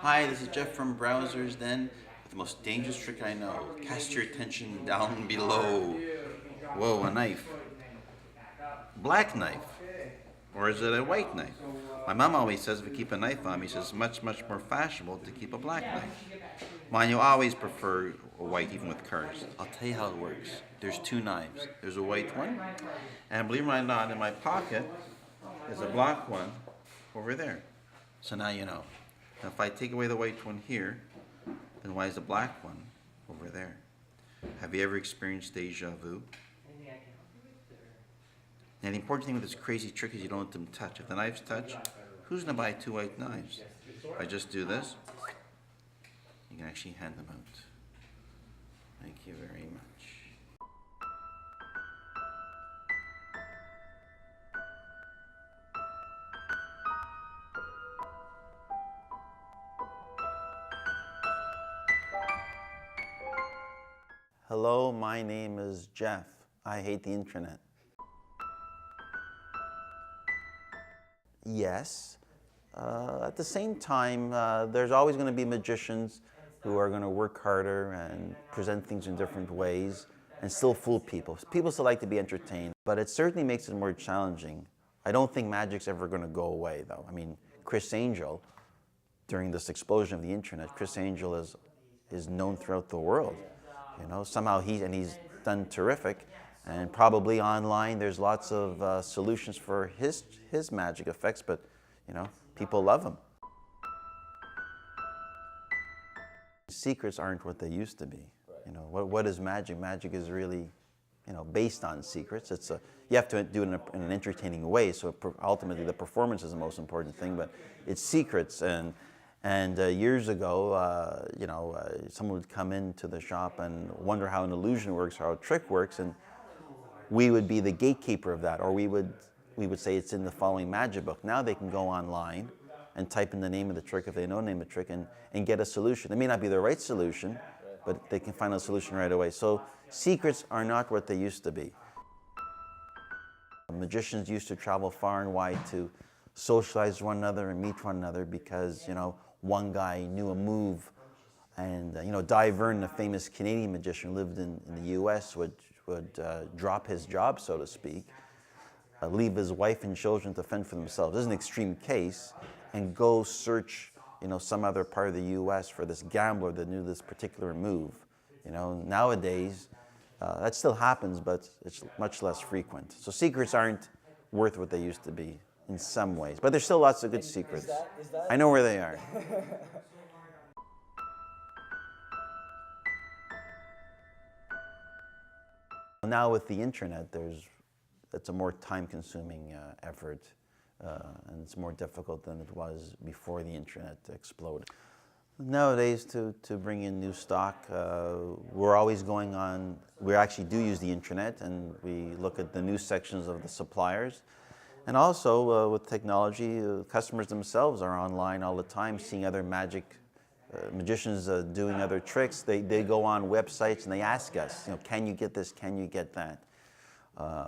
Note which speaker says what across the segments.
Speaker 1: Hi, this is Jeff from Browsers Den with the most dangerous trick I know. Cast your attention down below. Whoa, a knife. Black knife. Or is it a white knife? My mom always says if you keep a knife on me, she says it's much, much more fashionable to keep a black knife. Mine, you always prefer a white even with cars. I'll tell you how it works. There's two knives. There's a white one, and believe it or not, in my pocket is a black one over there. So now you know. Now if I take away the white one here, then why is the black one over there? Have you ever experienced deja vu? Now the important thing with this crazy trick is you don't let them touch. If the knives touch, who's gonna buy two white knives? If I just do this, you can actually hand them out. Thank you very much. Hello, my name is Jeff. I hate the internet. Yes. At the same time, there's always going to be magicians who are going to work harder and present things in different ways and still fool people. People still like to be entertained, but it certainly makes it more challenging. I don't think magic's ever going to go away, though. I mean, Criss Angel, during this explosion of the internet, Criss Angel is known throughout the world. You know, somehow he's done terrific, and probably online there's lots of solutions for his magic effects, but you know, people love him. Secrets aren't what they used to be. You know, what is magic? Magic is really, you know, based on secrets. You have to do it in an entertaining way. So ultimately, the performance is the most important thing. But it's secrets. And years ago, you know, someone would come into the shop and wonder how an illusion works, how a trick works, and we would be the gatekeeper of that, or we would say it's in the following magic book. Now they can go online and type in the name of the trick if they know the name of the trick and get a solution. It may not be the right solution, but they can find a solution right away. So secrets are not what they used to be. Magicians used to travel far and wide to socialize with one another and meet one another because, you know, one guy knew a move, and you know, Di Vernon, a famous Canadian magician who lived in the U.S., would drop his job, so to speak, leave his wife and children to fend for themselves. This is an extreme case, and go search, you know, some other part of the U.S. for this gambler that knew this particular move. You know, nowadays that still happens, but it's much less frequent. So secrets aren't worth what they used to be in some ways, but there's still lots of good secrets. I know where they are. Now with the internet, it's a more time-consuming effort, and it's more difficult than it was before the internet exploded. Nowadays, to bring in new stock, we're always going on. We actually do use the internet, and we look at the news sections of the suppliers. And also, with technology, customers themselves are online all the time, seeing other magicians doing other tricks. They go on websites and they ask us, you know, can you get this, can you get that?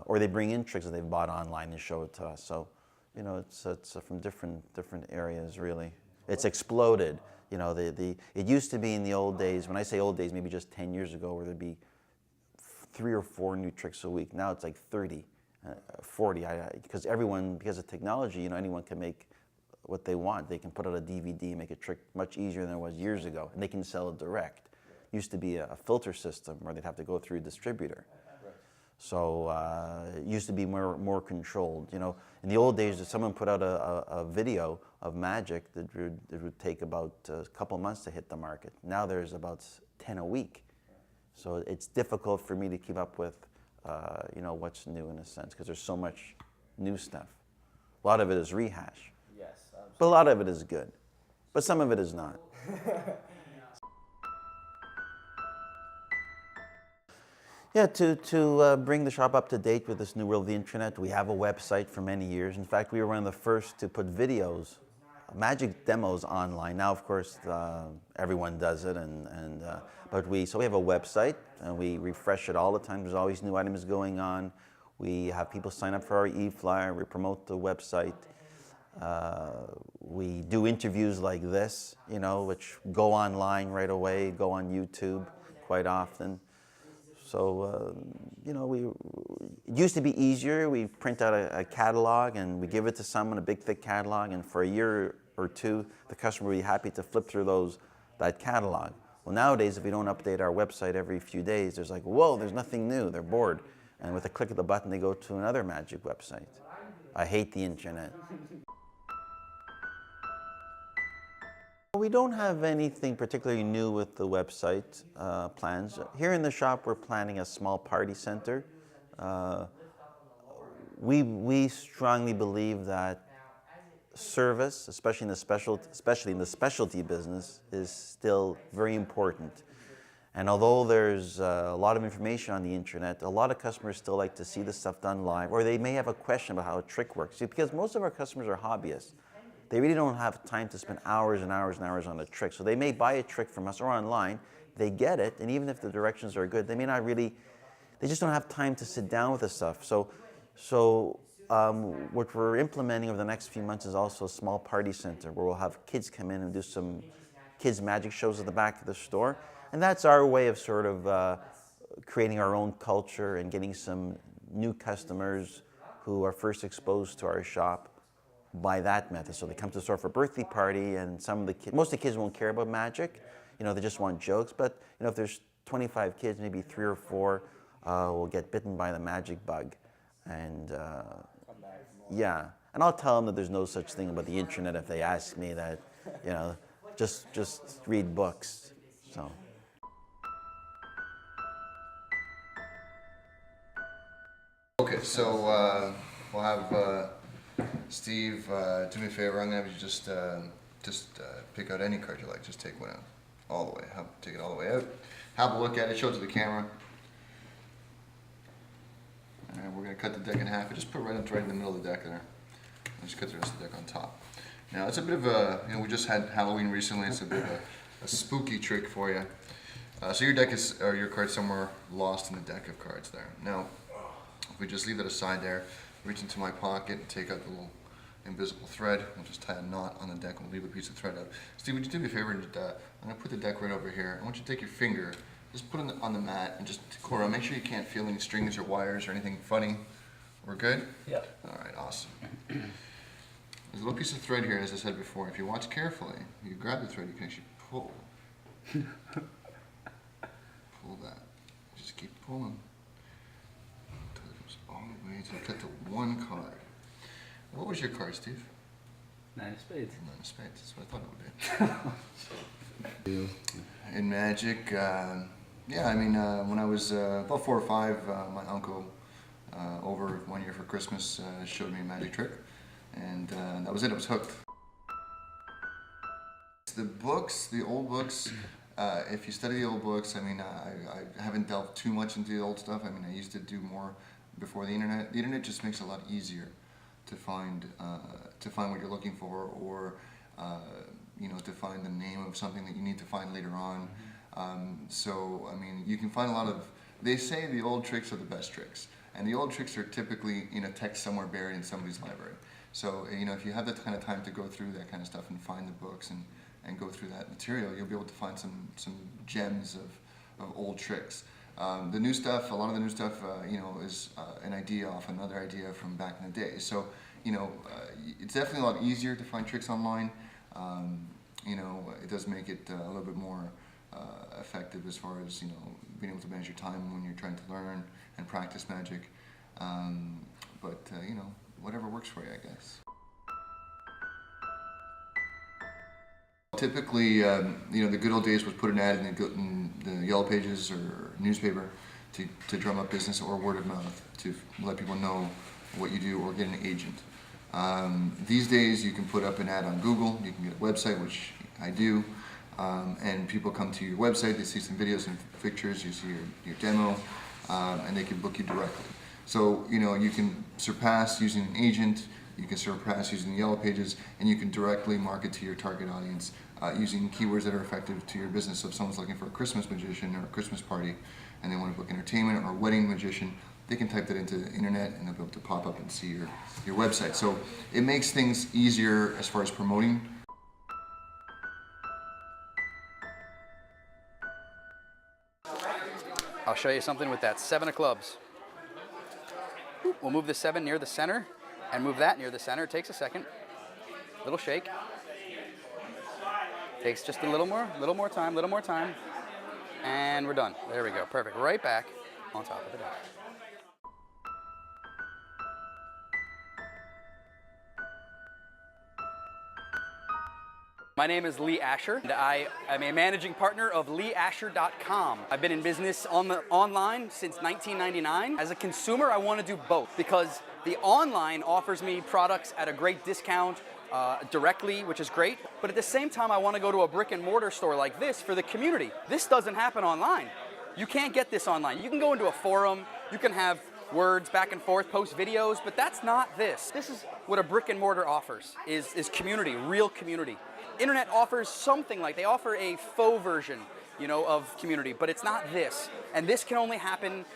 Speaker 1: Or they bring in tricks that they've bought online and show it to us. So, you know, it's from different areas, really. It's exploded. You know, it used to be in the old days, when I say old days, maybe just 10 years ago, where there'd be 3 or 4 new tricks a week. Now it's like 30, 40, because of technology, you know, anyone can make what they want. They can put out a DVD, make a trick much easier than it was years ago, and they can sell it direct. It used to be a filter system where they'd have to go through a distributor. So it used to be more controlled. You know, in the old days, if someone put out a video of magic, that would take about a couple months to hit the market. Now there's about 10 a week. So it's difficult for me to keep up with, you know, what's new in a sense, because there's so much new stuff. A lot of it is rehash.
Speaker 2: Yes,
Speaker 1: But a lot of it is good. But some of it is not. Yeah, to bring the shop up to date with this new world of the internet, we have a website for many years. In fact, we were one of the first to put videos, magic demos online. Now, of course, everyone does it, but we have a website, and we refresh it all the time. There's always new items going on. We have people sign up for our e-flyer. We promote the website. We do interviews like this, you know, which go online right away, go on YouTube quite often. So, you know, it used to be easier. We print out a catalog and we give it to someone, a big thick catalog, and for a year or two, the customer will be happy to flip through that catalog. Well, nowadays, if we don't update our website every few days, there's like, whoa, there's nothing new. They're bored. And with a click of the button, they go to another magic website. I hate the internet. We don't have anything particularly new with the website plans. Here in the shop, we're planning a small party center. We strongly believe that service, especially in the specialty business, is still very important. And although there's a lot of information on the internet, a lot of customers still like to see the stuff done live, or they may have a question about how a trick works. See, because most of our customers are hobbyists. They really don't have time to spend hours and hours and hours on a trick. So they may buy a trick from us or online, they get it, and even if the directions are good, they may not really, they just don't have time to sit down with the stuff. So what we're implementing over the next few months is also a small party center where we'll have kids come in and do some kids magic shows at the back of the store. And that's our way of sort of creating our own culture and getting some new customers who are first exposed to our shop by that method. So they come to the store for a birthday party, and most of the kids won't care about magic. You know, they just want jokes. But you know, if there's 25 kids, maybe 3 or 4 will get bitten by the magic bug, and yeah. And I'll tell them that there's no such thing about the internet if they ask me that. You know, just read books. So.
Speaker 2: Okay, so we'll have Steve do me a favor. I'm gonna have you just pick out any card you like. Just take one out, all the way. Take it all the way out. Have a look at it. Show it to the camera. And we're gonna cut the deck in half. And just put right in the middle of the deck there. And just cut the rest of the deck on top. Now it's a bit of a, you know, we just had Halloween recently. It's a bit of a spooky trick for you. So your deck or your card's somewhere lost in the deck of cards there. Now, if we just leave that aside there, reach into my pocket and take out the little invisible thread. We'll just tie a knot on the deck and we'll leave a piece of thread out. Steve, would you do me a favor? And I'm going to put the deck right over here. I want you to take your finger, just put it on the mat and just core around. Make sure you can't feel any strings or wires or anything funny. We're good?
Speaker 3: Yeah.
Speaker 2: All right, awesome. There's a little piece of thread here, as I said before. If you watch carefully, you grab the thread, you can actually pull. Pull that. Just keep pulling. All the way to cut to one card. What was your card, Steve?
Speaker 3: 9 of spades.
Speaker 2: 9 of spades. That's what I thought it would be. In magic, yeah, I mean, when I was about 4 or 5, my uncle, over 1 year for Christmas, showed me a magic trick, and that was it. I was hooked. The books, the old books. If you study the old books, I mean, I haven't delved too much into the old stuff. I mean, I used to do more before the internet. The internet just makes it a lot easier to find what you're looking for, or you know, to find the name of something that you need to find later on. So I mean, you can find a lot of. They say the old tricks are the best tricks, and the old tricks are typically in a text somewhere buried in somebody's library. So you know, if you have that kind of time to go through that kind of stuff and find the books and go through that material, you'll be able to find some gems of old tricks. The new stuff, a lot of the new stuff, you know, is an idea off another idea from back in the day. So, you know, it's definitely a lot easier to find tricks online. You know, it does make it a little bit more effective as far as, you know, being able to manage your time when you're trying to learn and practice magic. But you know, whatever works for you, I guess. Typically, you know, the good old days was put an ad in the Yellow Pages or newspaper to drum up business, or word of mouth to let people know what you do, or get an agent. These days, you can put up an ad on Google. You can get a website, which I do, and people come to your website. They see some videos and pictures. You see your demo, and they can book you directly. So you know, you can surpass using an agent. You can surpass using the Yellow Pages, and you can directly market to your target audience using keywords that are effective to your business. So if someone's looking for a Christmas magician or a Christmas party, and they want to book entertainment, or a wedding magician, they can type that into the internet and they'll be able to pop up and see your website. So it makes things easier as far as promoting.
Speaker 4: I'll show you something with that 7 of clubs. We'll move the 7 near the center and move that near the center. It takes a second. Little shake. Takes just a little more time. And we're done. There we go, perfect. Right back on top of the deck. My name is Lee Asher, and I am a managing partner of LeeAsher.com. I've been in business online since 1999. As a consumer, I want to do both because the online offers me products at a great discount directly, which is great. But at the same time, I want to go to a brick and mortar store like this for the community. This doesn't happen online. You can't get this online. You can go into a forum, you can have words back and forth, post videos, but that's not this. This is what a brick and mortar offers, is community, real community. Internet offers something like, they offer a faux version, you know, of community, but it's not this. And this can only happen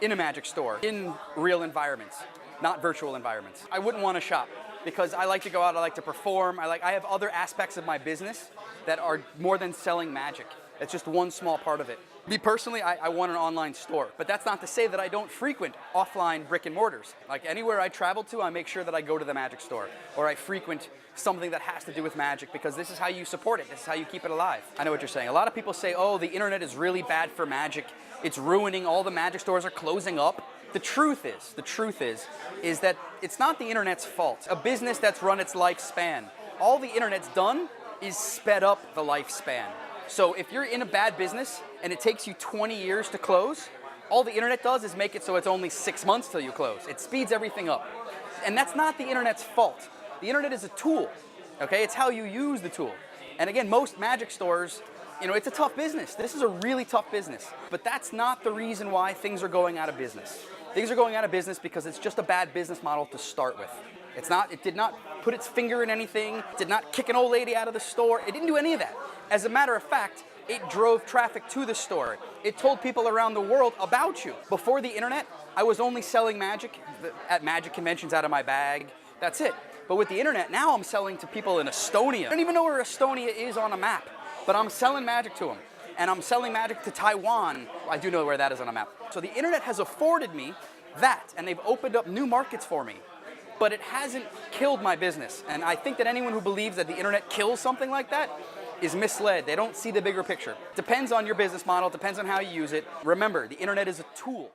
Speaker 4: in a magic store, in real environments, not virtual environments. I wouldn't want to shop because I like to go out, I like to perform, I have other aspects of my business that are more than selling magic. It's just one small part of it. Me personally, I want an online store, but that's not to say that I don't frequent offline brick and mortars. Like anywhere I travel to, I make sure that I go to the magic store, or I frequent something that has to do with magic, because this is how you support it, this is how you keep it alive. I know what you're saying. A lot of people say, oh, the internet is really bad for magic, it's ruining, all the magic stores are closing up. The truth is that it's not the internet's fault. A business that's run its lifespan, all the internet's done is sped up the lifespan. So if you're in a bad business and it takes you 20 years to close, all the internet does is make it so it's only 6 months till you close. It speeds everything up. And that's not the internet's fault. The internet is a tool, okay? It's how you use the tool. And again, most magic stores, you know, it's a tough business. This is a really tough business. But that's not the reason why things are going out of business. Things are going out of business because it's just a bad business model to start with. It did not put its finger in anything, it did not kick an old lady out of the store, it didn't do any of that. As a matter of fact, it drove traffic to the store. It told people around the world about you. Before the internet, I was only selling magic at magic conventions out of my bag. That's it. But with the internet, now I'm selling to people in Estonia. I don't even know where Estonia is on a map, but I'm selling magic to them. And I'm selling magic to Taiwan. I do know where that is on a map. So the internet has afforded me that, and they've opened up new markets for me. But it hasn't killed my business. And I think that anyone who believes that the internet kills something like that is misled. They don't see the bigger picture. Depends on your business model, depends on how you use it. Remember, the internet is a tool.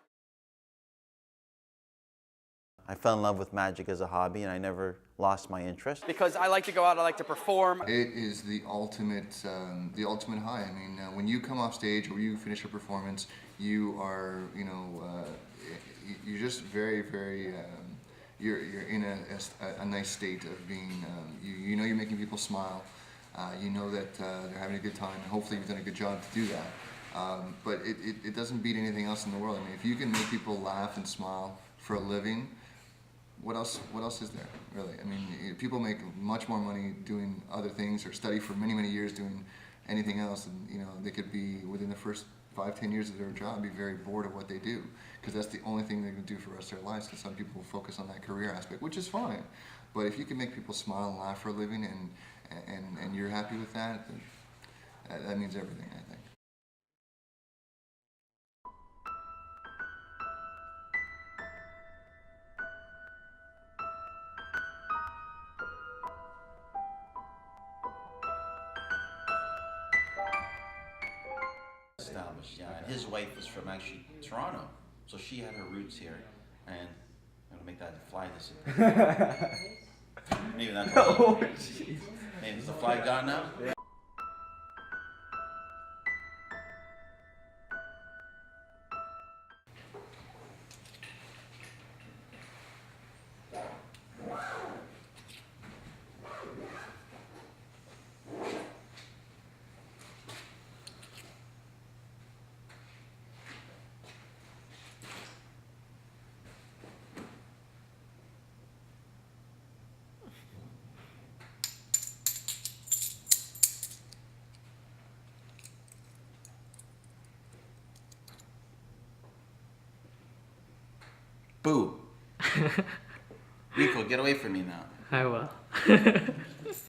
Speaker 1: I fell in love with magic as a hobby, and I never lost my interest.
Speaker 4: Because I like to go out, I like to perform.
Speaker 2: It is the ultimate high. I mean, when you come off stage or you finish a performance, you are, you know, you're just very, very, you're in a nice state of being, you know you're making people smile. You know that they're having a good time. Hopefully you've done a good job to do that. But it doesn't beat anything else in the world. I mean, if you can make people laugh and smile for a living, what else is there, really? I mean, people make much more money doing other things or study for many, many years doing anything else. And, you know, they could be, within the first 5-10 years of their job, be very bored of what they do. Because that's the only thing they can do for the rest of their lives. Because some people focus on that career aspect, which is fine. But if you can make people smile and laugh for a living and you're happy with that, then that means everything, I think.
Speaker 1: Established, yeah. And his wife was from actually Toronto, so she had her roots here, and I'm gonna make that fly disappear. Maybe not.
Speaker 3: Oh, jeez.
Speaker 1: Maybe is the fly gone now? Boo. Rico, get away from me now.
Speaker 3: I will.